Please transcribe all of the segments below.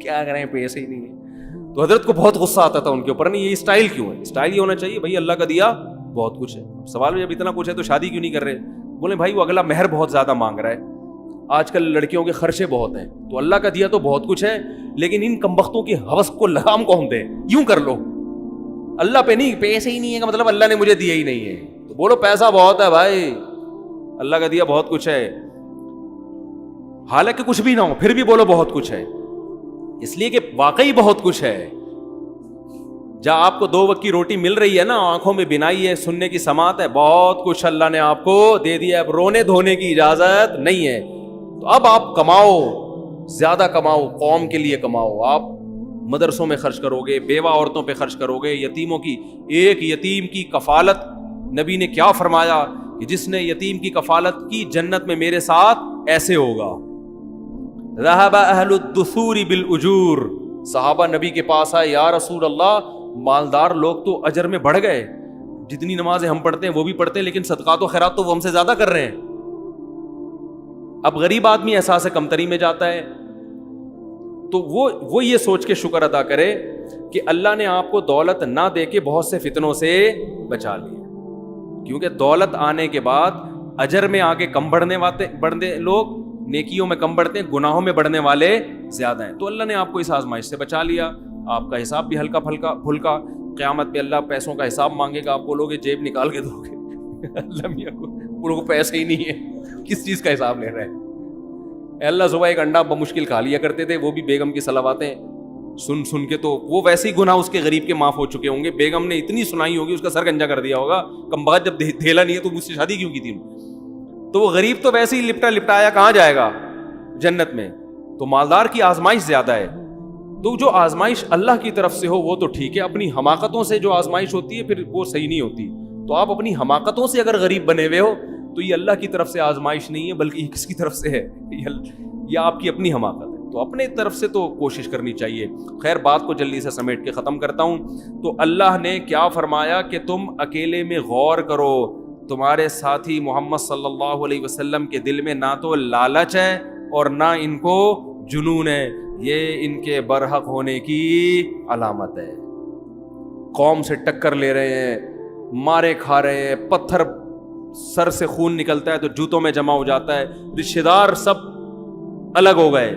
کیا کریں پیسے ہی نہیں ہے. تو حضرت کو بہت غصہ آتا تھا ان کے اوپر. نہیں یہ اسٹائل کیوں ہے؟ اسٹائل یہ ہونا چاہیے بھائی اللہ کا دیا بہت کچھ ہے. سوال جب اتنا کچھ ہے تو شادی کیوں نہیں کر رہے؟ بولے بھائی وہ اگلا مہر بہت زیادہ مانگ رہا ہے, آج کل لڑکیوں کے خرچے بہت ہیں, تو اللہ کا دیا تو بہت کچھ ہے لیکن ان کمبختوں کی ہوس کو لگام کون دے؟ یوں کر لو اللہ پہ نہیں, پیسے ہی نہیں ہے کا مطلب اللہ نے مجھے دیا ہی نہیں ہے. تو بولو پیسہ بہت ہے بھائی, اللہ کا دیا بہت کچھ ہے, حالانکہ کچھ بھی نہ ہو پھر بھی بولو بہت کچھ ہے, اس لیے کہ واقعی بہت کچھ ہے. جہاں آپ کو 2 وقت کی روٹی مل رہی ہے نا, آنکھوں میں بینائی ہے, سننے کی سماعت ہے, بہت کچھ اللہ نے آپ کو دے دیا. اب رونے دھونے کی اجازت نہیں ہے. تو اب آپ کماؤ, زیادہ کماؤ, قوم کے لیے کماؤ. آپ مدرسوں میں خرچ کرو گے, بیوہ عورتوں پہ خرچ کرو گے, یتیموں کی, ایک یتیم کی کفالت نبی نے کیا فرمایا کہ جس نے یتیم کی کفالت کی جنت میں میرے ساتھ ایسے ہوگا. ذهب اہل الدثور بالاجور. صحابہ نبی کے پاس آئے, یا رسول اللہ مالدار لوگ تو اجر میں بڑھ گئے, جتنی نمازیں ہم پڑھتے ہیں وہ بھی پڑھتے ہیں لیکن صدقات و خیرات تو وہ ہم سے زیادہ کر رہے ہیں. اب غریب آدمی احساس کمتری میں جاتا ہے, تو وہ یہ سوچ کے شکر ادا کرے کہ اللہ نے آپ کو دولت نہ دے کے بہت سے فتنوں سے بچا لیا. کیونکہ دولت آنے کے بعد اجر میں آگے کم بڑھنے لوگ, نیکیوں میں کم بڑھتے ہیں, گناہوں میں بڑھنے والے زیادہ ہیں. تو اللہ نے آپ کو اس آزمائش سے بچا لیا. آپ کا حساب بھی ہلکا پھلکا, قیامت پہ اللہ پیسوں کا حساب مانگے گا, آپ بولو گے جیب نکال کے دو گے, اللہ میاں کو پیسے ہی نہیں ہے, کس چیز کا حساب لے رہے ہیں؟ اللہ صبح ایک انڈا بمشکل کھا لیا کرتے تھے, وہ بھی بیگم کی صلواتیں سن کے, تو وہ ویسے ہی گناہ اس کے غریب کے معاف ہو چکے ہوں گے. بیگم نے اتنی سنائی ہوگی, اس کا سر گنجا کر دیا ہوگا, کم بخت جب دھیلا نہیں ہے تو مجھ سے شادی کیوں کی تھی. تو وہ غریب تو ویسے ہی لپٹایا کہاں جائے گا جنت میں. تو مالدار کی آزمائش زیادہ ہے. تو جو آزمائش اللہ کی طرف سے ہو وہ تو ٹھیک ہے, اپنی حماقتوں سے جو آزمائش ہوتی ہے پھر وہ صحیح نہیں ہوتی. تو آپ اپنی حماقتوں سے اگر غریب بنے ہوئے ہو تو یہ اللہ کی طرف سے آزمائش نہیں ہے, بلکہ یہ کس کی طرف سے ہے؟ یہ آپ کی اپنی حماقت ہے. تو اپنے طرف سے تو کوشش کرنی چاہیے. خیر بات کو جلدی سے سمیٹ کے ختم کرتا ہوں. تو اللہ نے کیا فرمایا کہ تم اکیلے میں غور کرو, تمہارے ساتھی محمد صلی اللہ علیہ وسلم کے دل میں نہ تو لالچ ہے اور نہ ان کو جنون ہے, یہ ان کے برحق ہونے کی علامت ہے. قوم سے ٹکر لے رہے ہیں, مارے کھا رہے ہیں, پتھر سر سے خون نکلتا ہے تو جوتوں میں جمع ہو جاتا ہے, رشتہ دار سب الگ ہو گئے,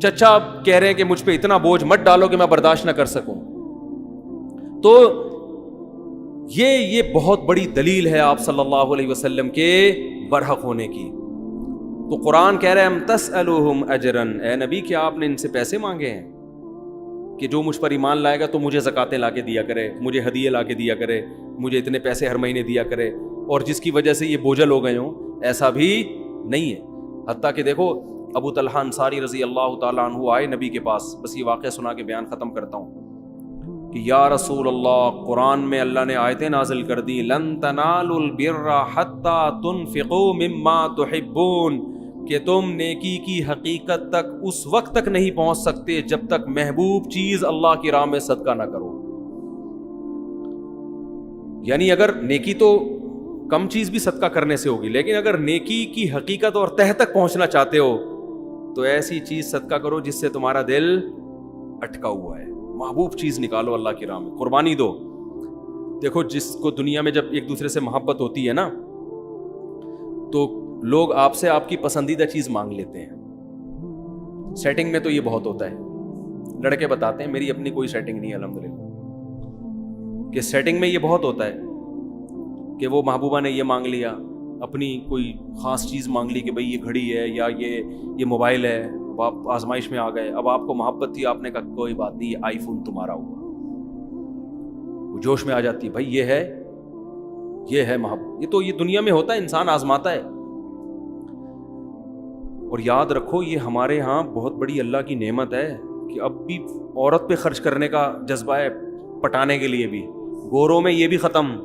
چچا کہہ رہے ہیں کہ مجھ پہ اتنا بوجھ مت ڈالو کہ میں برداشت نہ کر سکوں. تو یہ بہت بڑی دلیل ہے آپ صلی اللہ علیہ وسلم کے برحق ہونے کی. تو قرآن کہہ رہے ہیں ام تسألوہم اجرن, اے نبی کیا آپ نے ان سے پیسے مانگے ہیں کہ جو مجھ پر ایمان لائے گا تو مجھے زکاتیں لا کے دیا کرے, مجھے ہدیے لا کے دیا کرے, مجھے اتنے پیسے ہر مہینے دیا کرے, اور جس کی وجہ سے یہ بوجھل ہو گئے ہوں؟ ایسا بھی نہیں ہے. حتیٰ کہ دیکھو ابو طلحہ انصاری رضی اللہ تعالیٰ عنہ آئے نبی کے پاس, بس یہ واقعہ سنا کے بیان ختم کرتا ہوں, کہ یا رسول اللہ قرآن میں اللہ نے آیتیں نازل کر دی, لن تنالوا البر حتی تنفقوا مما تحبون, کہ تم نیکی کی حقیقت تک اس وقت تک نہیں پہنچ سکتے جب تک محبوب چیز اللہ کی راہ میں صدقہ نہ کرو. یعنی اگر نیکی تو کم چیز بھی صدقہ کرنے سے ہوگی, لیکن اگر نیکی کی حقیقت اور تہ تک پہنچنا چاہتے ہو تو ایسی چیز صدقہ کرو جس سے تمہارا دل اٹکا ہوا ہے. محبوب چیز نکالو اللہ کی راہ میں, قربانی دو. دیکھو جس کو دنیا میں جب ایک دوسرے سے محبت ہوتی ہے نا, تو لوگ آپ سے آپ کی پسندیدہ چیز مانگ لیتے ہیں. سیٹنگ میں تو یہ بہت ہوتا ہے, لڑکے بتاتے ہیں میری اپنی کوئی سیٹنگ نہیں ہے الحمدللہ, کہ سیٹنگ میں یہ بہت ہوتا ہے کہ وہ محبوبہ نے یہ مانگ لیا, اپنی کوئی خاص چیز مانگ لی کہ بھئی یہ گھڑی ہے یا یہ موبائل ہے, اب آپ آزمائش میں آ گئے. اب آپ کو محبت تھی, آپ نے کہا کوئی بات نہیں یہ آئی فون تمہارا ہوگا, وہ جوش میں آ جاتی ہے بھائی یہ ہے محبت. یہ دنیا میں ہوتا ہے, انسان آزماتا ہے. اور یاد رکھو یہ ہمارے ہاں بہت بڑی اللہ کی نعمت ہے کہ اب بھی عورت پہ خرچ کرنے کا جذبہ ہے, پٹانے کے لیے بھی. گوروں میں یہ بھی ختم,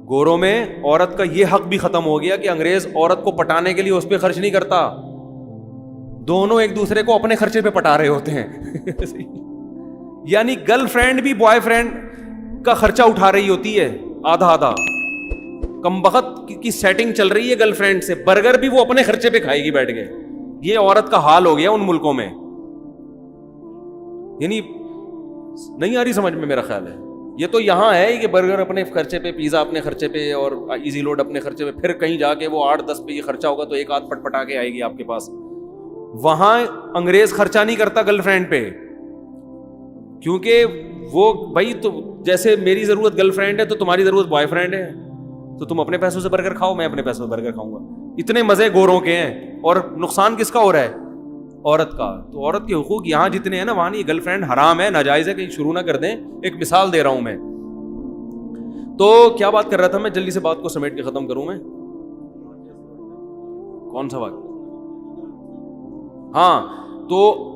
گوروں میں عورت کا یہ حق بھی ختم ہو گیا کہ انگریز عورت کو پٹانے کے لیے اس پہ خرچ نہیں کرتا, دونوں ایک دوسرے کو اپنے خرچے پہ پٹا رہے ہوتے ہیں. یعنی گرل فرینڈ بھی بوائے فرینڈ کا خرچہ اٹھا رہی ہوتی ہے آدھا آدھا. کم بخت کی سیٹنگ چل رہی ہے گرل فرینڈ سے, برگر بھی وہ اپنے خرچے پہ کھائے گی بیٹھ کے, یہ عورت کا حال ہو گیا ان ملکوں میں. یعنی نہیں آ رہی سمجھ میں میرا خیال ہے. یہ تو یہاں ہے کہ برگر اپنے خرچے پہ, پیزا اپنے خرچے پہ, اور ایزی لوڈ اپنے خرچے پہ, پھر کہیں جا کے وہ 8-10 پہ یہ خرچہ ہوگا تو ایک آدھ پٹ پٹا کے آئے گی آپ کے پاس. وہاں انگریز خرچہ نہیں کرتا گرل فرینڈ پہ, کیونکہ وہ بھائی تو جیسے میری ضرورت گرل فرینڈ ہے تو تمہاری ضرورت بوائے فرینڈ ہے, تو تم اپنے پیسوں سے برگر کھاؤ, میں اپنے پیسوں سے برگر کھاؤں گا. اتنے مزے گوروں کے ہیں, اور نقصان کس کا ہو رہا ہے؟ عورت کا. تو عورت کے حقوق یہاں جتنے ہیں نا وہاں نہیں. گرل فرینڈ حرام ہے, ناجائز ہے, کہیں شروع نہ کر دیں. ایک مثال دے رہا ہوں میں. تو کیا بات کر رہا تھا میں, جلدی سے بات کو سمیٹ کے ختم کروں میں. کون سا بات؟ ہاں, تو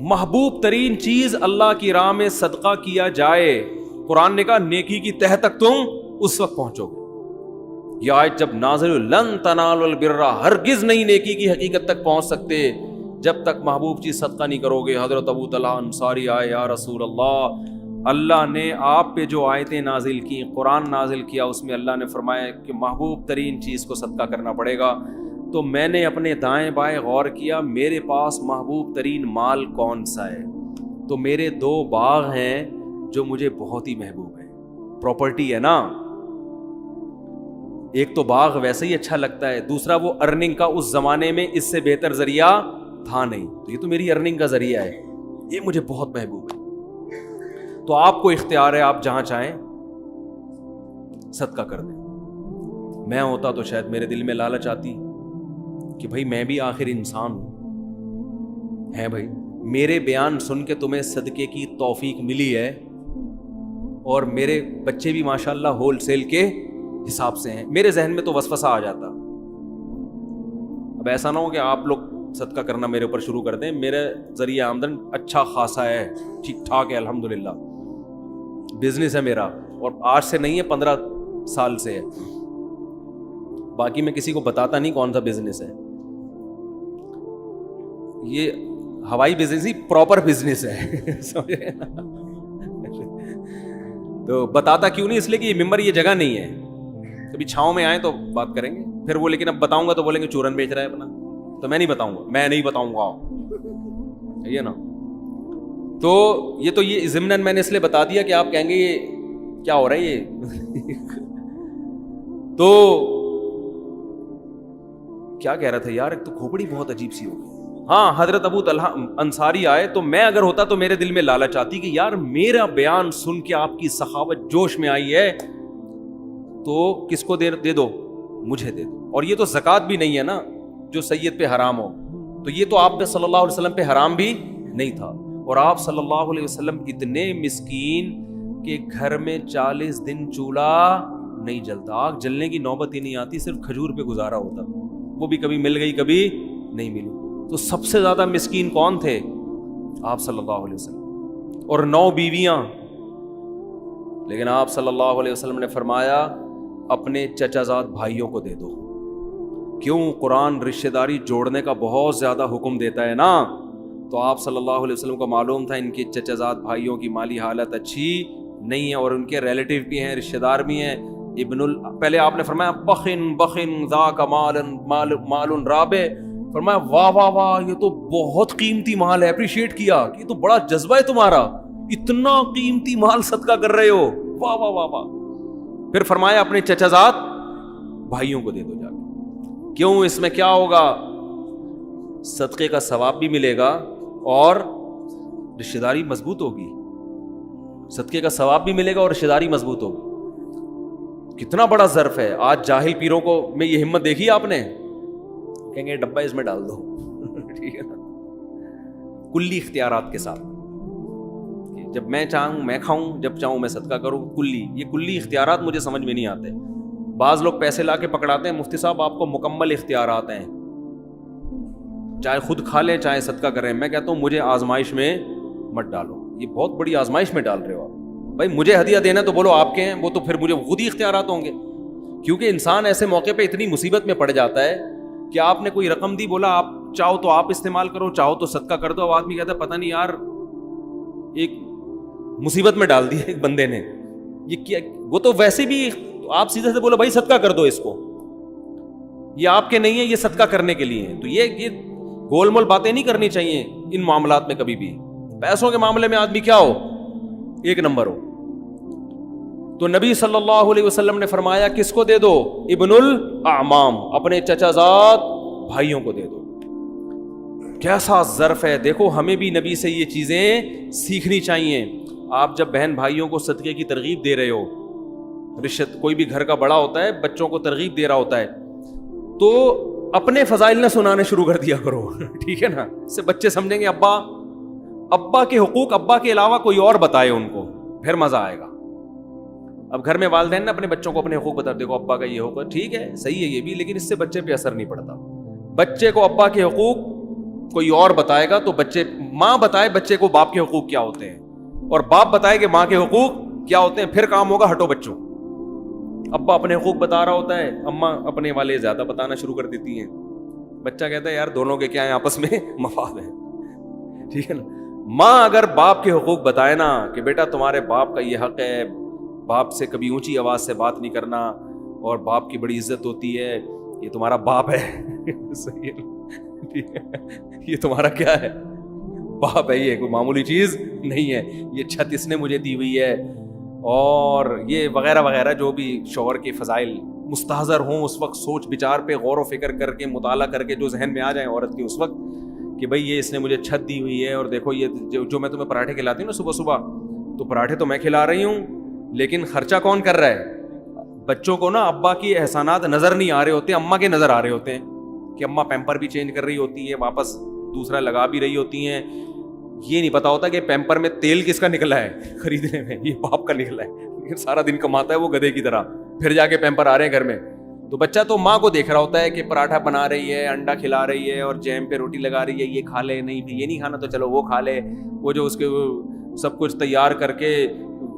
محبوب ترین چیز اللہ کی راہ میں صدقہ کیا جائے. قرآن نے کہا نیکی کی تہ تک تم اس وقت پہنچو گے. یہ آیت جب نازل لن تنالوا البر, ہرگز نہیں نیکی کی حقیقت تک پہنچ سکتے جب تک محبوب چیز صدقہ نہیں کرو گے. حضرت ابو طلحہ انصاری آئے, یا رسول اللہ, اللہ نے آپ پہ جو آیتیں نازل کی, قرآن نازل کیا, اس میں اللہ نے فرمایا کہ محبوب ترین چیز کو صدقہ کرنا پڑے گا. تو میں نے اپنے دائیں بائیں غور کیا, میرے پاس محبوب ترین مال کون سا ہے؟ تو میرے 2 باغ ہیں جو مجھے بہت ہی محبوب ہیں. پراپرٹی ہے نا, ایک تو باغ ویسے ہی اچھا لگتا ہے, دوسرا وہ ارننگ کا اس زمانے میں اس سے بہتر ذریعہ تھا نہیں, تو یہ تو میری ارننگ کا ذریعہ ہے, یہ مجھے بہت محبوب ہے. تو آپ کو اختیار ہے, آپ جہاں چاہیں صدقہ کر دیں. میں ہوتا تو شاید میرے دل میں لالچ آتی کہ بھائی میں بھی آخر انسان ہوں. ہے بھائی, میرے بیان سن کے تمہیں صدقے کی توفیق ملی ہے, اور میرے بچے بھی ماشاءاللہ ہول سیل کے حساب سے ہیں. میرے ذہن میں تو وسوسہ آ جاتا. اب ایسا نہ ہو کہ آپ لوگ صدقہ کرنا میرے اوپر شروع کر دیں. میرے ذریعہ آمدن اچھا خاصا ہے, ٹھیک ٹھاک ہے, الحمدللہ. بزنس ہے میرا, اور آج سے نہیں ہے, 15 سال سے ہے. باقی میں کسی کو بتاتا نہیں کون سا بزنس ہے. یہ ہوائی بزنس ہی پراپر بزنس ہے, سمجھے؟ تو بتاتا کیوں نہیں, اس لیے کہ یہ ممبر, یہ جگہ نہیں ہے. کبھی چھاؤں میں آئے تو بات کریں گے. پھر وہ لیکن اب بتاؤں گا تو بولیں گے چورن بیچ رہا ہے اپنا, تو میں نہیں بتاؤں گا, میں نہیں بتاؤں گا, یہ نا. تو یہ ضمناً میں نے اس لیے بتا دیا کہ آپ کہیں گے یہ کیا ہو رہا ہے یہ. تو کیا کہہ رہا تھا یار, ایک تو کھوپڑی بہت عجیب سی ہو گئی. ہاں, حضرت ابو طلحہ انصاری آئے, تو میں اگر ہوتا تو میرے دل میں لالچ آتی کہ یار میرا بیان سن کے آپ کی سخاوت جوش میں آئی ہے, تو کس کو دے دو, مجھے دے دو. اور یہ تو زکوٰۃ بھی نہیں ہے نا جو سید پہ حرام ہو, تو یہ تو آپ پہ صلی اللہ علیہ وسلم پہ حرام بھی نہیں تھا. اور آپ صلی اللہ علیہ وسلم اتنے مسکین کہ گھر میں 40 دن چولہا نہیں جلتا, آگ جلنے کی نوبت ہی نہیں آتی, صرف کھجور پہ گزارا ہوتا, وہ بھی کبھی مل گئی کبھی نہیں ملی. تو سب سے زیادہ مسکین کون تھے؟ آپ صلی اللہ علیہ وسلم, اور 9 بیویاں. لیکن آپ صلی اللہ علیہ وسلم نے فرمایا اپنے چچا زاد بھائیوں کو دے دو. کیوں؟ قرآن رشتہ داری جوڑنے کا بہت زیادہ حکم دیتا ہے نا. تو آپ صلی اللہ علیہ وسلم کو معلوم تھا ان کے چچا زاد بھائیوں کی مالی حالت اچھی نہیں ہے, اور ان کے ریلیٹیو بھی ہیں, رشتہ دار بھی ہیں. پہلے آپ نے فرمایا بخن ذاک مال رابع, فرمایا واہ واہ واہ, یہ تو بہت قیمتی مال ہے. اپریشیٹ کیا کہ یہ تو بڑا جذبہ ہے تمہارا, اتنا قیمتی مال صدقہ کر رہے ہو, واہ واہ واہ واہ. پھر فرمایا اپنے چچا زاد بھائیوں کو دے دو جا کے. کیوں؟ اس میں کیا ہوگا, صدقے کا ثواب بھی ملے گا اور رشتہ داری مضبوط ہوگی. صدقے کا ثواب بھی ملے گا اور رشتہ داری مضبوط ہوگی. کتنا بڑا ظرف ہے. آج جاہل پیروں کو میں یہ ہمت دیکھی آپ نے, کہیں گے ڈبہ اس میں ڈال دو, ٹھیک ہے نا, کلی اختیارات کے ساتھ. جب میں چاہوں میں کھاؤں, جب چاہوں میں صدقہ کروں, کلی. یہ کلی اختیارات مجھے سمجھ میں نہیں آتے. بعض لوگ پیسے لا کے پکڑاتے ہیں, مفتی صاحب آپ کو مکمل اختیارات ہیں, چاہے خود کھا لیں چاہے صدقہ کریں. میں کہتا ہوں مجھے آزمائش میں مت ڈالو, یہ بہت بڑی آزمائش میں ڈال رہے ہو آپ. بھائی مجھے ہدیہ دینا تو بولو آپ کے ہیں, وہ تو پھر مجھے خود ہی اختیارات ہوں گے. کیونکہ انسان ایسے موقع پہ اتنی مصیبت میں پڑ جاتا ہے کہ آپ نے کوئی رقم دی, بولا آپ چاہو تو آپ استعمال کرو, چاہو تو صدقہ کر دو. اب آدمی کہتا ہے پتہ نہیں یار ایک مصیبت میں ڈال دی ایک بندے نے, یہ کیا. وہ تو ویسے بھی آپ سیدھے سے بولو بھائی صدقہ کر دو اس کو, یہ آپ کے نہیں ہے, یہ صدقہ کرنے کے لیے ہے. تو یہ گول مول باتیں نہیں کرنی چاہیے ان معاملات میں کبھی بھی. پیسوں کے معاملے میں آدمی کیا ہو, ایک نمبر ہو. تو نبی صلی اللہ علیہ وسلم نے فرمایا کس کو دے دو؟ ابن الاعمام, اپنے چچا زاد بھائیوں کو دے دو. کیسا ظرف ہے, دیکھو ہمیں بھی نبی سے یہ چیزیں سیکھنی چاہیے. آپ جب بہن بھائیوں کو صدقے کی ترغیب دے رہے ہو, رشت کوئی بھی گھر کا بڑا ہوتا ہے بچوں کو ترغیب دے رہا ہوتا ہے, تو اپنے فضائل نہ سنانے شروع کر دیا کرو. ٹھیک ہے نا, اس سے بچے سمجھیں گے ابا کے حقوق ابا کے علاوہ کوئی اور بتائے ان کو, پھر مزہ آئے گا. اب گھر میں والدین نے اپنے بچوں کو اپنے حقوق بتا, دیکھو ابا کا یہ حقوق, ٹھیک ہے صحیح ہے یہ بھی, لیکن اس سے بچے پہ اثر نہیں پڑتا. بچے کو ابا کے حقوق کوئی اور بتائے گا تو بچے, ماں بتائے بچے کو باپ کے حقوق کیا ہوتے ہیں, اور باپ بتائے کہ ماں کے حقوق کیا ہوتے ہیں, پھر کام ہوگا ہٹو بچوں. ابا اپنے حقوق بتا رہا ہوتا ہے, اماں اپنے والے زیادہ بتانا شروع کر دیتی ہیں. بچہ کہتا ہے یار دونوں کے کیا ہیں آپس میں مفاد ہیں. ٹھیک ہے نا. ماں اگر باپ کے حقوق بتائے نا کہ بیٹا تمہارے باپ کا یہ حق ہے, باپ سے کبھی اونچی آواز سے بات نہیں کرنا, اور باپ کی بڑی عزت ہوتی ہے, یہ تمہارا باپ ہے. صحیح ہے, یہ تمہارا کیا ہے, باپ ہے, یہ کوئی معمولی چیز نہیں ہے, یہ چھت اس نے مجھے دی ہوئی ہے, اور یہ وغیرہ وغیرہ جو بھی شوہر کے فضائل مستحضر ہوں اس وقت سوچ بچار پہ غور و فکر کر کے مطالعہ کر کے جو ذہن میں آ جائیں عورت کی اس وقت کہ بھئی یہ اس نے مجھے چھت دی ہوئی ہے, اور دیکھو یہ جو میں تمہیں پراٹھے کھلاتی ہوں نا صبح صبح, تو پراٹھے تو میں کھلا رہی ہوں, لیکن خرچہ کون کر رہا ہے؟ بچوں کو نا ابا کی احسانات نظر نہیں آ رہے ہوتے, اماں کے نظر آ رہے ہوتے ہیں کہ اماں پیمپر بھی چینج کر رہی ہوتی ہے, واپس دوسرا لگا بھی رہی ہوتی ہیں. یہ نہیں پتا ہوتا کہ پیمپر میں تیل کس کا نکلا ہے خریدنے میں, یہ باپ کا نکلا ہے. سارا دن کماتا ہے وہ گدھے کی طرح, پھر جا کے پیمپر آ رہے ہیں گھر میں. تو بچہ تو ماں کو دیکھ رہا ہوتا ہے کہ پراٹھا بنا رہی ہے, انڈا کھلا رہی ہے, اور جیم پہ روٹی لگا رہی ہے, یہ کھا لے, نہیں یہ نہیں کھانا تو چلو وہ کھا لے, وہ جو اس کے سب کچھ تیار کر کے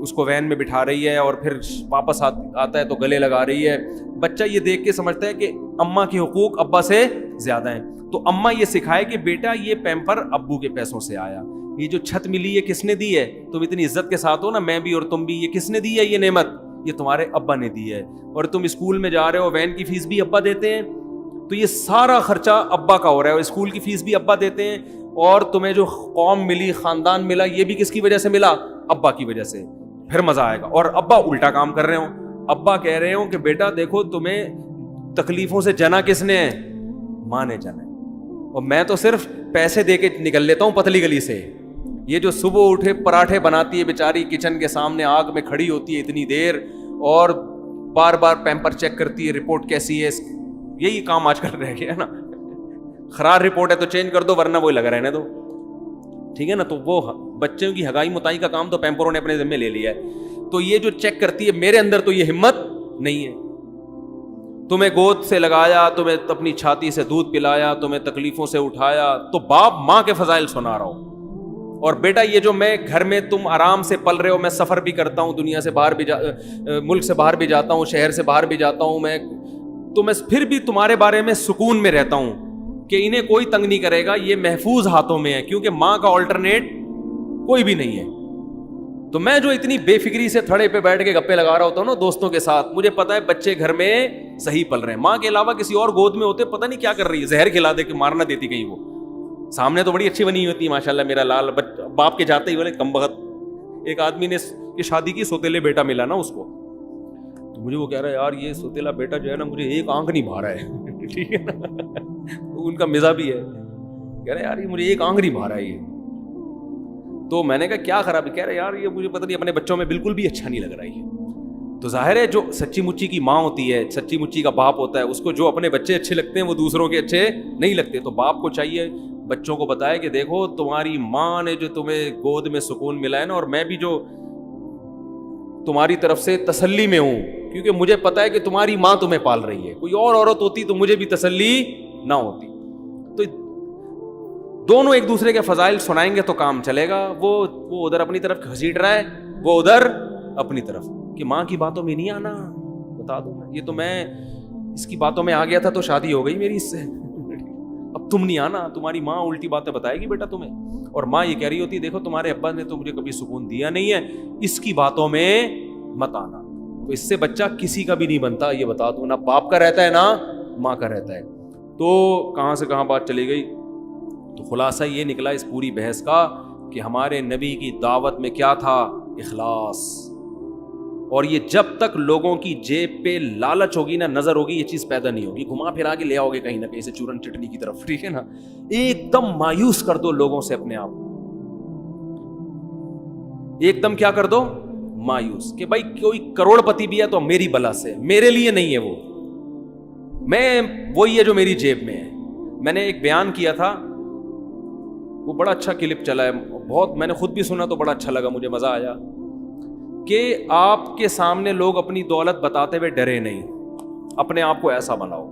اس کو وین میں بٹھا رہی ہے, اور پھر واپس آتا ہے تو گلے لگا رہی ہے. بچہ یہ دیکھ کے سمجھتا ہے کہ اماں کے حقوق ابا سے زیادہ ہیں. تو اماں یہ سکھائے کہ بیٹا یہ پیمپر ابو کے پیسوں سے آیا, یہ جو چھت ملی ہے کس نے دی ہے, تم اتنی عزت کے ساتھ ہو نا, میں بھی اور تم بھی, یہ کس نے دی ہے یہ نعمت, یہ تمہارے ابا نے دی ہے. اور تم اسکول میں جا رہے ہو, وین کی فیس بھی ابا دیتے ہیں, تو یہ سارا خرچہ ابا کا ہو رہا ہے, اور اسکول کی فیس بھی ابا دیتے ہیں, اور تمہیں جو قوم ملی, خاندان ملا, یہ بھی کس کی وجہ سے ملا؟ ابا کی وجہ سے. پھر مزہ آئے گا. اور ابا الٹا کام کر رہے ہوں, ابا کہہ رہے ہوں کہ بیٹا دیکھو تمہیں تکلیفوں سے جنا کس نے ہے؟ ماں نے جنا ہے, اور میں تو صرف پیسے دے کے نکل لیتا ہوں پتلی گلی سے. یہ جو صبح اٹھے پراٹھے بناتی ہے بیچاری, کچن کے سامنے آگ میں کھڑی ہوتی ہے اتنی دیر, اور بار بار پیمپر چیک کرتی ہے رپورٹ کیسی ہے, یہی کام آج کل رہ گیا نا. خراب رپورٹ ہے تو چینج کر دو, ورنہ وہی لگا رہنے دو. ٹھیک ہے نا. تو وہ بچوں کی ہگائی متائی کا کام تو پیمپروں نے اپنے ذمہ لے لیا ہے. تو یہ جو چیک کرتی ہے, میرے اندر تو یہ ہمت نہیں ہے. تمہیں گود سے لگایا, تمہیں اپنی چھاتی سے دودھ پلایا, تمہیں تکلیفوں سے اٹھایا, تو باپ ماں کے فضائل سنا رہا ہو. اور بیٹا یہ جو میں گھر میں تم آرام سے پل رہے ہو, میں سفر بھی کرتا ہوں, دنیا سے باہر بھی ملک سے باہر بھی جاتا ہوں, شہر سے باہر بھی جاتا ہوں میں, تو میں پھر بھی تمہارے بارے میں سکون میں رہتا ہوں کہ انہیں کوئی تنگ نہیں کرے گا, یہ محفوظ ہاتھوں میں ہے, کیونکہ ماں کا آلٹرنیٹ کوئی بھی نہیں ہے. تو میں جو اتنی بے فکری سے تھڑے پہ بیٹھ کے گپے لگا رہا ہوتا ہوں نا دوستوں کے ساتھ, مجھے پتا ہے بچے گھر میں صحیح پل رہے ہیں, ماں کے علاوہ کسی اور گود میں ہوتے پتہ نہیں کیا کر رہی ہے, زہر کھلا دے کے مارنا دیتی کہیں. وہ سامنے تو بڑی اچھی بنی ہوتی ہے ماشاءاللہ, میرا لال باپ کے جاتے ہی بولے کم بخت. ایک آدمی نے شادی کی, سوتیلے بیٹا ملا نا اس کو, تو مجھے وہ کہہ رہا ہے یار یہ سوتیلا بیٹا جو ہے نا مجھے ایک آنکھ نہیں بھا رہا ہے. ٹھیک ہے نا, ان کا مزاج بھی ہے, کہہ رہے یار یہ مجھے ایک آنکھ نہیں بھا رہا ہے یہ. تو میں نے کہا کیا خراب ہے؟ کہہ رہے یار یہ مجھے پتہ نہیں اپنے بچوں میں بالکل بھی اچھا نہیں لگ رہا ہے. تو ظاہر ہے جو سچی مچی کی ماں ہوتی ہے, سچی مچی کا باپ ہوتا ہے, اس کو جو اپنے بچے اچھے لگتے ہیں وہ دوسروں کے اچھے نہیں لگتے. تو باپ کو چاہیے بچوں کو بتائے کہ دیکھو تمہاری ماں نے جو تمہیں گود میں سکون ملا ہے نا, اور میں بھی جو تمہاری طرف سے تسلی میں ہوں, کیونکہ مجھے پتا ہے کہ تمہاری ماں تمہیں پال رہی ہے, کوئی اور عورت ہوتی تو مجھے بھی تسلی نہ ہوتی. تو دونوں ایک دوسرے کے فضائل سنائیں گے تو کام چلے گا. وہ ادھر اپنی طرف گھسیٹ رہا ہے, وہ ادھر اپنی طرف, کہ ماں کی باتوں میں نہیں آنا. بتا دوں میں, یہ تو میں اس کی باتوں میں آ گیا تھا تو شادی ہو گئی میری اس سے, اب تم نہیں آنا, تمہاری ماں الٹی باتیں بتائے گی بیٹا تمہیں. اور ماں یہ کہہ رہی ہوتی دیکھو تمہارے ابا نے تو مجھے کبھی سکون دیا نہیں ہے, اس کی باتوں میں مت آنا. تو اس سے بچہ کسی کا بھی نہیں بنتا, یہ بتا دوں, نہ باپ کا رہتا ہے نہ ماں کا رہتا ہے. تو کہاں سے کہاں بات چلی گئی. تو خلاصہ یہ نکلا اس پوری بحث کا کہ ہمارے نبی کی دعوت میں کیا تھا؟ اخلاص. اور یہ جب تک لوگوں کی جیب پہ لالچ ہوگی نا، نظر ہوگی، یہ چیز پیدا نہیں ہوگی. گھما پھرا کے لے آؤ گے کہیں نہ کہیں سے چورن چٹنی کی طرف، ٹھیک ہے نا. ایک دم مایوس کر دو لوگوں سے اپنے آپ، ایک دم کیا کر دو؟ مایوس. کہ بھائی کوئی کروڑ پتی بھی ہے تو میری بلا سے، میرے لیے نہیں ہے وہ، میں وہی ہے جو میری جیب میں ہے. میں نے ایک بیان کیا تھا، وہ بڑا اچھا کلپ چلا ہے، بہت میں نے خود بھی سنا تو بڑا اچھا لگا، مجھے مزہ آیا. کہ آپ کے سامنے لوگ اپنی دولت بتاتے ہوئے ڈرے نہیں، اپنے آپ کو ایسا بناؤ.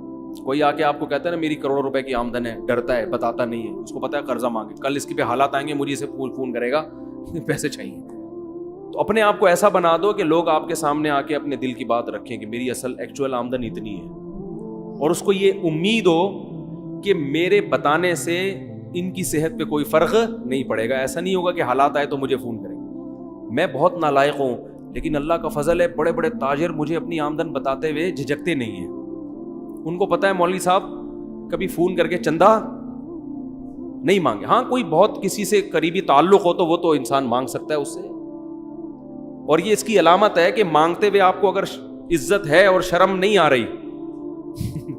کوئی آ کے آپ کو کہتا ہے نا میری کروڑوں روپے کی آمدن ہے، ڈرتا ہے، بتاتا نہیں ہے، اس کو پتا ہے قرضہ مانگے، کل اس کے پہ حالات آئیں گے، مجھے اسے فون کرے گا پیسے چاہیے. تو اپنے آپ کو ایسا بنا دو کہ لوگ آپ کے سامنے آ کے اپنے دل کی بات رکھیں کہ میری اصل ایکچوئل آمدن اتنی ہے، اور اس کو یہ امید ہو کہ میرے بتانے سے ان کی صحت پہ کوئی فرق نہیں پڑے گا. ایسا نہیں ہوگا کہ حالات آئے تو مجھے فون کریں. میں بہت نالائق ہوں، لیکن اللہ کا فضل ہے، بڑے بڑے تاجر مجھے اپنی آمدن بتاتے ہوئے جھجکتے نہیں ہیں. ان کو پتا ہے مولوی صاحب کبھی فون کر کے چندہ نہیں مانگے. ہاں کوئی بہت کسی سے قریبی تعلق ہو تو وہ تو انسان مانگ سکتا ہے اس سے، اور یہ اس کی علامت ہے کہ مانگتے ہوئے آپ کو اگر عزت ہے اور شرم نہیں آ رہی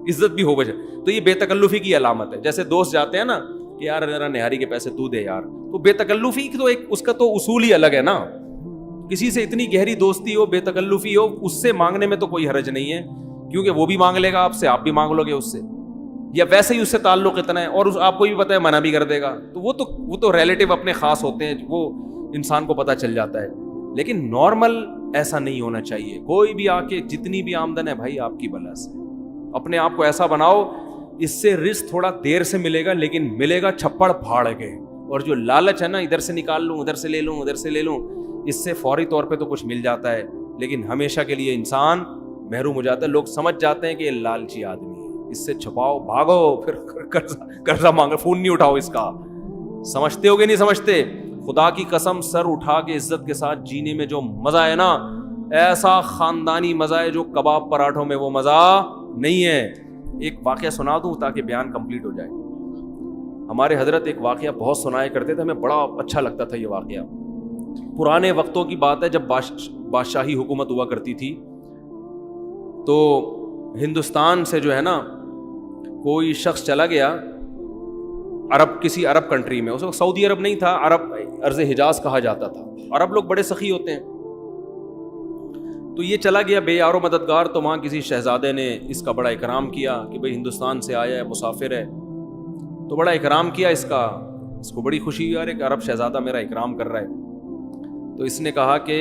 عزت بھی ہو بجے، تو یہ بے تکلفی کی علامت ہے. جیسے دوست جاتے ہیں نا کہ یار میرا نہاری کے پیسے تو دے یار، تو بے تکلفی تو ایک اس کا تو اصول ہی الگ ہے نا. کسی سے اتنی گہری دوستی ہو، بے تکلفی ہو، اس سے مانگنے میں تو کوئی حرج نہیں ہے، کیونکہ وہ بھی مانگ لے گا آپ سے، آپ بھی مانگ لو گے اس سے، یا ویسے ہی اس سے تعلق اتنا ہے اور آپ کو بھی پتا ہے منع بھی کر دے گا. تو وہ تو ریلیٹیو اپنے خاص ہوتے ہیں، وہ انسان کو پتا چل جاتا ہے. لیکن نارمل ایسا نہیں ہونا چاہیے. کوئی بھی آ کے جتنی بھی آمدن ہے بھائی آپ کی بلا سے، اپنے آپ کو ایسا بناؤ اس سے رزق تھوڑا دیر سے ملے گا لیکن ملے گا چھپڑ پھاڑ کے. اور جو لالچ ہے نا، ادھر سے نکال لوں، ادھر سے لے لوں، ادھر سے لے لوں، اس سے فوری طور پہ تو کچھ مل جاتا ہے لیکن ہمیشہ کے لیے انسان محروم ہو جاتا ہے. لوگ سمجھ جاتے ہیں کہ یہ لالچی آدمی ہے، اس سے چھپاؤ، بھاگو، پھر قرضہ مانگو، فون نہیں اٹھاؤ اس کا. سمجھتے ہو گے نہیں سمجھتے؟ خدا کی قسم سر اٹھا کے عزت کے ساتھ جینے میں جو مزہ ہے نا، ایسا خاندانی مزہ ہے جو کباب پراٹھوں میں وہ مزہ نہیں ہے. ایک واقعہ سنا دوں تاکہ بیان کمپلیٹ ہو جائے. ہمارے حضرت ایک واقعہ بہت سنایا کرتے تھے، ہمیں بڑا اچھا لگتا تھا یہ واقعہ. پرانے وقتوں کی بات ہے، جب بادشاہی حکومت ہوا کرتی تھی، تو ہندوستان سے جو ہے نا کوئی شخص چلا گیا کسی عرب کنٹری میں. اس وقت سعودی عرب نہیں تھا، عرب ارض حجاز کہا جاتا تھا. عرب لوگ بڑے سخی ہوتے ہیں. تو یہ چلا گیا بے یار و مددگار، تو وہاں کسی شہزادے نے اس کا بڑا اکرام کیا کہ بھئی ہندوستان سے آیا ہے، مسافر ہے، تو بڑا اکرام کیا اس کا. اس کو بڑی خوشی ہوئی، یار ایک عرب شہزادہ میرا اکرام کر رہا ہے. تو اس نے کہا کہ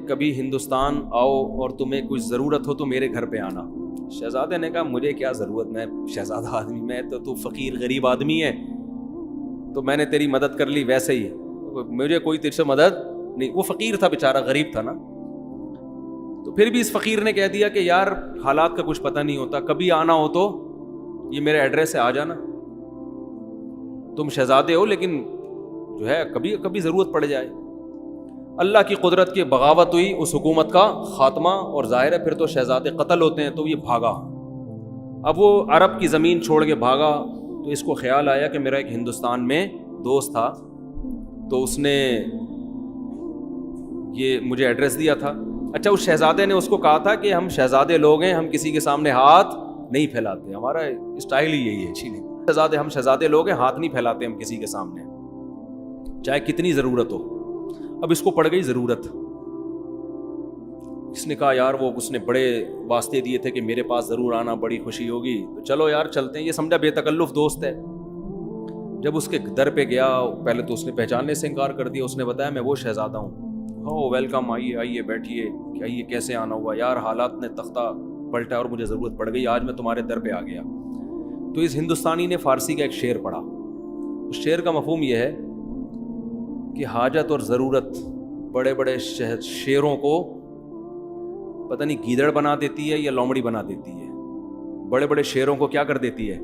کبھی ہندوستان آؤ اور تمہیں کچھ ضرورت ہو تو میرے گھر پہ آنا. شہزادے نے کہا مجھے کیا ضرورت، میں شہزادہ آدمی، میں تو فقیر غریب آدمی ہے، تو میں نے تیری مدد کر لی، ویسے ہی مجھے کوئی تجھ سے مدد نہیں. وہ فقیر تھا بیچارہ، غریب تھا نا. تو پھر بھی اس فقیر نے کہہ دیا کہ یار حالات کا کچھ پتہ نہیں ہوتا، کبھی آنا ہو تو یہ میرے ایڈریس سے آ جانا. تم شہزادے ہو لیکن جو ہے کبھی کبھی ضرورت پڑ جائے. اللہ کی قدرت کی بغاوت ہوئی، اس حکومت کا خاتمہ، اور ظاہر ہے پھر تو شہزادے قتل ہوتے ہیں. تو یہ بھاگا، اب وہ عرب کی زمین چھوڑ کے بھاگا. تو اس کو خیال آیا کہ میرا ایک ہندوستان میں دوست تھا، تو اس نے یہ مجھے ایڈریس دیا تھا. اچھا، اس شہزادے نے اس کو کہا تھا کہ ہم شہزادے لوگ ہیں، ہم کسی کے سامنے ہاتھ نہیں پھیلاتے، ہمارا اسٹائل ہی یہی ہے. شہزادے، ہم شہزادے لوگ ہیں، ہاتھ نہیں پھیلاتے ہم کسی کے سامنے، چاہے کتنی ضرورت ہو. اب اس کو پڑ گئی ضرورت. اس نے کہا یار وہ اس نے بڑے واسطے دیے تھے کہ میرے پاس ضرور آنا، بڑی خوشی ہوگی، تو چلو یار چلتے ہیں. یہ سمجھا بے تکلف دوست ہے. جب اس کے در پہ گیا، پہلے تو اس نے پہچاننے سے انکار کر دیا. اس نے بتایا میں وہ شہزادہ ہوں. ہو ویلکم، آئیے آئیے بیٹھیے. آئیے، کیسے آنا ہوا؟ یار حالات نے تختہ پلٹا اور مجھے ضرورت پڑ گئی، آج میں تمہارے در پہ آ گیا. تو اس ہندوستانی نے فارسی کا ایک شعر پڑھا. اس شعر کا مفہوم یہ ہے کہ حاجت اور ضرورت بڑے بڑے شیروں کو پتہ نہیں گیدڑ بنا دیتی ہے یا لومڑی بنا دیتی ہے. بڑے بڑے شیروں کو کیا کر دیتی ہے؟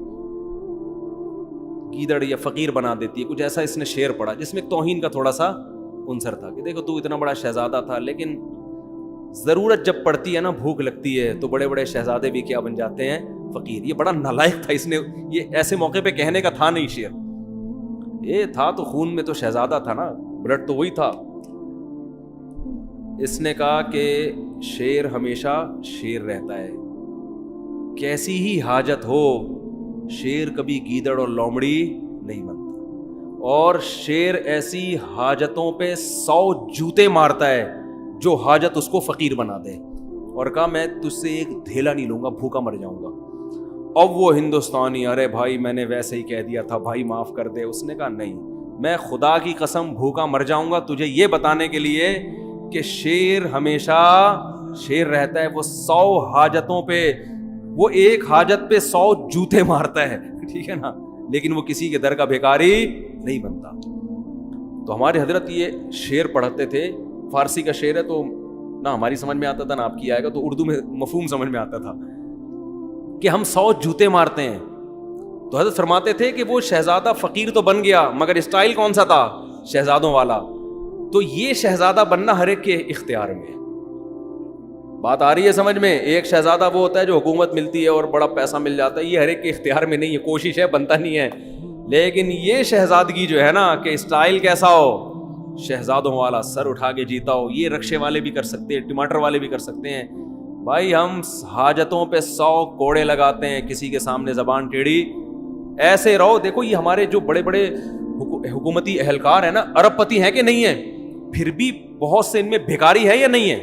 گیدڑ یا فقیر بنا دیتی ہے. کچھ ایسا اس نے شعر پڑھا جس میں توہین کا تھوڑا سا عنصر تھا کہ دیکھو تو اتنا بڑا شہزادہ تھا، لیکن ضرورت جب پڑتی ہے نا، بھوک لگتی ہے، تو بڑے بڑے شہزادے بھی کیا بن جاتے ہیں؟ فقیر. یہ بڑا نالائق تھا، اس نے یہ ایسے موقع پہ کہنے کا تھا نہیں شعر، یہ تھا تو خون میں تو شہزادہ تھا نا, بلڈ تو وہی تھا. اس نے کہا کہ شیر ہمیشہ شیر رہتا ہے, کیسی ہی حاجت ہو شیر کبھی گیدڑ اور لومڑی نہیں بنتا, اور شیر ایسی حاجتوں پہ 100 جوتے مارتا ہے جو حاجت اس کو فقیر بنا دے. اور کہا میں تجھ سے ایک دھیلا نہیں لوں گا, بھوکا مر جاؤں گا. اب وہ ہندوستانی, ارے بھائی میں نے ویسے ہی کہہ دیا تھا بھائی معاف کر دے. اس نے کہا نہیں, میں خدا کی قسم بھوکا مر جاؤں گا تجھے یہ بتانے کے لیے کہ شیر ہمیشہ شیر رہتا ہے. وہ 100 حاجتوں پہ, وہ ایک حاجت پہ 100 جوتے مارتا ہے, ٹھیک ہے نا, لیکن وہ کسی کے در کا بھیکاری نہیں بنتا. تو ہمارے حضرت یہ شعر پڑھتے تھے, فارسی کا شعر ہے تو نہ ہماری سمجھ میں آتا تھا نہ آپ کی آئے گا, تو اردو میں مفہوم سمجھ میں آتا تھا کہ ہم 100 جوتے مارتے ہیں. تو حضرت فرماتے تھے کہ وہ شہزادہ فقیر تو بن گیا مگر اسٹائل کون سا تھا؟ شہزادوں والا. تو یہ شہزادہ بننا ہر ایک کے اختیار میں ہے. بات آ رہی ہے سمجھ میں؟ ایک شہزادہ وہ ہوتا ہے جو حکومت ملتی ہے اور بڑا پیسہ مل جاتا ہے, یہ ہر ایک کے اختیار میں نہیں ہے, کوشش ہے بنتا نہیں ہے. لیکن یہ شہزادگی جو ہے نا کہ اسٹائل کیسا ہو, شہزادوں والا, سر اٹھا کے جیتا ہو, یہ رکشے والے بھی کر سکتے ہیں, ٹماٹر والے بھی کر سکتے ہیں. بھائی ہم حاجتوں پہ 100 کوڑے لگاتے ہیں, کسی کے سامنے زبان ٹیڑھی. ایسے رہو. دیکھو یہ ہمارے جو بڑے بڑے حکومتی اہلکار ہیں نا, ارب پتی ہیں کہ نہیں ہیں, پھر بھی بہت سے ان میں بھکاری ہے یا نہیں ہے؟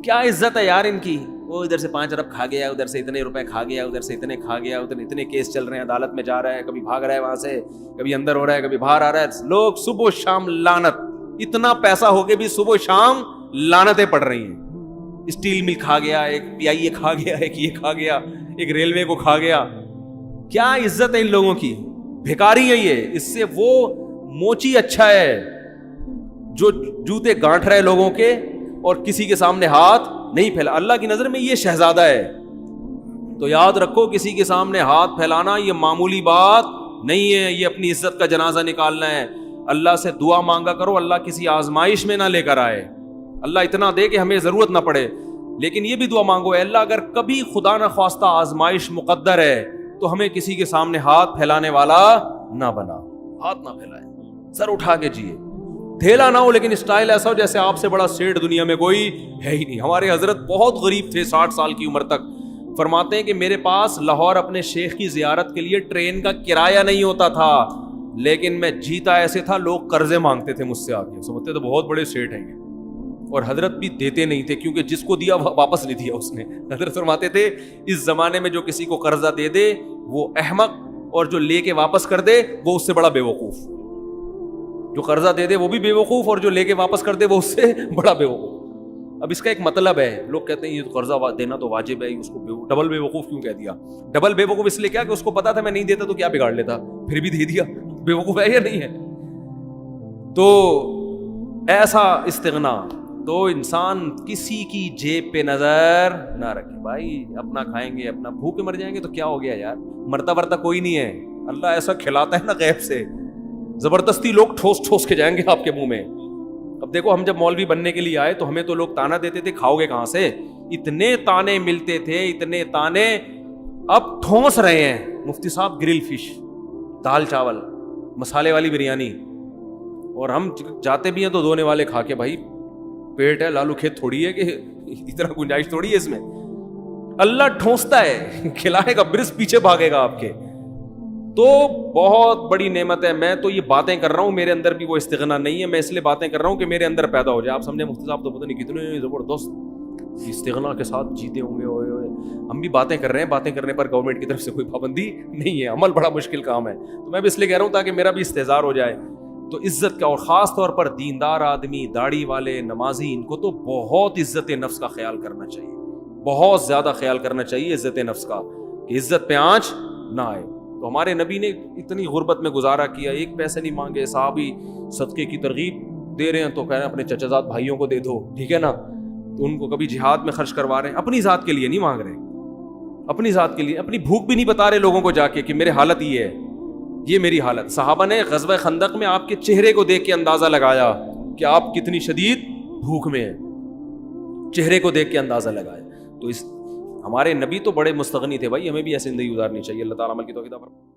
کیا عزت ہے یار ان کی. وہ ادھر سے 5 ارب کھا گیا, ادھر سے اتنے روپے کھا گیا, ادھر سے اتنے کھا گیا, ادھر اتنے کیس چل رہے ہیں, عدالت میں جا رہا ہے, کبھی بھاگ رہا ہے وہاں سے, کبھی اندر ہو رہا ہے, کبھی باہر آ رہا ہے. لوگ صبح و شام لعنت, اتنا پیسہ ہو کے بھی صبح و شام لعنتیں پڑ رہی ہیں. اسٹیل مل کھا گیا, ایک PIA کھا گیا, ایک یہ کھا گیا, ایک ریلوے کو کھا گیا. کیا عزت ہے ان لوگوں کی, بھکاری ہے یہ. اس سے وہ موچی اچھا ہے جو جوتے گانٹھ رہے لوگوں کے اور کسی کے سامنے ہاتھ نہیں پھیلا. اللہ کی نظر میں یہ شہزادہ ہے. تو یاد رکھو, کسی کے سامنے ہاتھ پھیلانا یہ معمولی بات نہیں ہے, یہ اپنی عزت کا جنازہ نکالنا ہے. اللہ سے دعا مانگا کرو اللہ کسی آزمائش میں نہ لے کر آئے, اللہ اتنا دے کہ ہمیں ضرورت نہ پڑے. لیکن یہ بھی دعا مانگو, اے اللہ اگر کبھی خدا نہ خواستہ آزمائش مقدر ہے تو ہمیں کسی کے سامنے ہاتھ پھیلانے والا نہ بنا, ہاتھ نہ پھیلائے, سر اٹھا کے جیے, دھیلا نہ ہو, لیکن اسٹائل ایسا ہو جیسے آپ سے بڑا سیٹ دنیا میں کوئی ہے ہی نہیں. ہمارے حضرت بہت غریب تھے 60 سال کی عمر تک. فرماتے ہیں کہ میرے پاس لاہور اپنے شیخ کی زیارت کے لیے ٹرین کا کرایہ نہیں ہوتا تھا, لیکن میں جیتا ایسے تھا لوگ قرضے مانگتے تھے مجھ سے آ کے, سمجھتے تو بہت بڑے سیٹ ہیں. اور حضرت بھی دیتے نہیں تھے کیونکہ جس کو دیا واپس نہیں دیا اس نے. حضرت فرماتے تھے اس زمانے میں جو کسی کو قرضہ دے دے وہ احمق, اور جو لے کے واپس کر دے وہ اس سے بڑا بے وقوف. جو قرضہ دے دے وہ بھی بے وقوف, اور جو لے کے واپس کر دے وہ اس سے بڑا بے وقوف. اب اس کا ایک مطلب ہے, لوگ کہتے ہیں یہ قرضہ دینا تو واجب ہے, اس کو ڈبل بے وقوف کیوں کہہ دیا؟ ڈبل بے وقوف اس لیے کیا کہ اس کو پتا تھا میں نہیں دیتا تو کیا بگاڑ لیتا, پھر بھی دے دیا. بے وقوف ہے یا نہیں ہے؟ تو ایسا استغنا, تو انسان کسی کی جیب پہ نظر نہ رکھے. بھائی اپنا کھائیں گے, اپنا بھوکے مر جائیں گے تو کیا ہو گیا یار, مرتا ورتا کوئی نہیں ہے. اللہ ایسا کھلاتا ہے نا غیب سے, زبردستی لوگ ٹھوس ٹھوس کے جائیں گے آپ کے منہ میں. اب دیکھو ہم جب مولوی بننے کے لیے آئے تو ہمیں تو لوگ تانا دیتے تھے, کھاؤ گے کہاں سے, اتنے تانے ملتے تھے, اتنے تانے. اب ٹھونس رہے ہیں مفتی صاحب گرل فش, دال چاول, مسالے والی بریانی, اور ہم جاتے بھی ہیں تو دھونے والے کھا کے. بھائی پیٹ ہے, لالو کھیت تھوڑی ہے کہ اتنا گنجائش تھوڑی ہے اس میں. اللہ ٹھونستا ہے, کھلائے گا, برس پیچھے بھاگے گا آپ کے. تو بہت بڑی نعمت ہے. میں تو یہ باتیں کر رہا ہوں, میرے اندر بھی وہ استغنا نہیں ہے. میں اس لیے باتیں کر رہا ہوں کہ میرے اندر پیدا ہو جائے. آپ سمجھے مفتی صاحب تو پتہ نہیں کتنے زبردست استغنا کے ساتھ جیتے ہوں گے. ہم بھی باتیں کر رہے ہیں, باتیں کرنے پر گورنمنٹ کی طرف سے کوئی پابندی نہیں ہے, عمل بڑا مشکل کام ہے. تو میں بھی اس لیے کہہ رہا ہوں تاکہ میرا بھی استحضار ہو جائے. تو عزت کا, اور خاص طور پر دیندار آدمی, داڑھی والے, نمازی, ان کو تو بہت عزت نفس کا خیال کرنا چاہیے, بہت زیادہ خیال کرنا چاہیے عزت نفس کا, کہ عزت پہ آنچ نہ آئے. تو ہمارے نبی نے اتنی غربت میں گزارا کیا, ایک پیسے نہیں مانگے. صحابی صدقے کی ترغیب دے رہے ہیں تو کہہ رہے ہیں اپنے چچا زاد بھائیوں کو دے دو, ٹھیک ہے نا. تو ان کو کبھی جہاد میں خرچ کروا رہے ہیں, اپنی ذات کے لیے نہیں مانگ رہے, اپنی ذات کے لیے. اپنی بھوک بھی نہیں بتا رہے لوگوں کو جا کے کہ میرے حالت یہ ہے, یہ میری حالت. صحابہ نے غزوہ خندق میں آپ کے چہرے کو دیکھ کے اندازہ لگایا کہ آپ کتنی شدید بھوک میں ہیں, چہرے کو دیکھ کے اندازہ لگایا. تو اس ہمارے نبی تو بڑے مستغنی تھے بھائی, ہمیں بھی ایسی زندگی گزارنی چاہیے. اللہ تعالیٰ عمل کی توفیق عطا فرمائے.